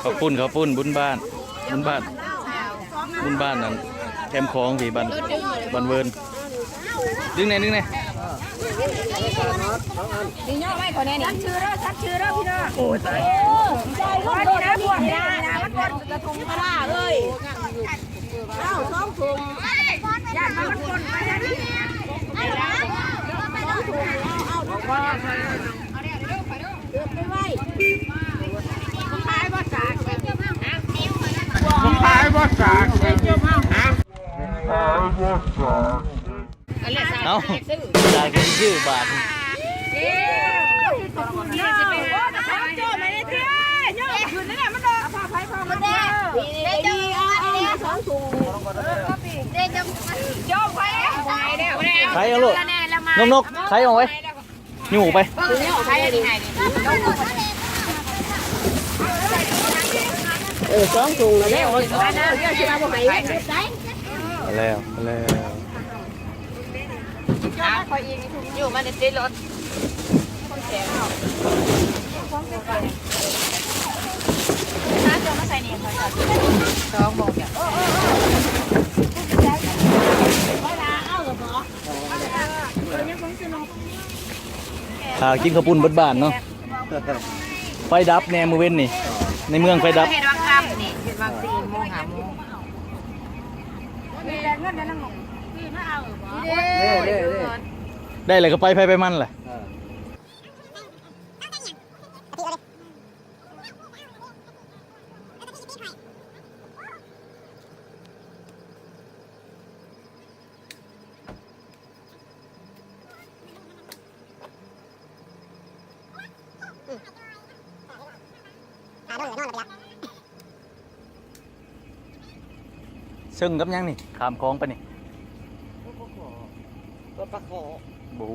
ข้าวปุ้นบุญบ้านนั่นแคมคลองผีบันเวิร์นดึงไหนนี่ย่อไม่ก่อนแน่นี่ชัดชื่อแล้วพี่น้องโอ้ตายใจก็ดีนะพวกนี้นะมันกดกระทุงกระลาเลยเอ้าสองถุงญาติมันกดไปนะนี่เอาไปไว้ขายบ่สากขายบ่สากเอาจ่ายกันชื่อบาทใครเอาลูกนกใครเอาไว้อยู่ไปสองถุงแล้วคอยยิงอยู่มาในรถคนแก่เอาน้าจะมาใส่เนี่ยเขาจะ2 โมงเนี่ยกินข้าวปุ้นบ้านเนาะไฟดับแนมือเว้นนี่ในเมืองไฟดับเห็นว่าค่ำนี่เห็นว่า4 โมง 5 โมงได้เลยก็ไปมันแหละซึ่งกับยังนี่ขามคลองไปนี่รถปลาขอบู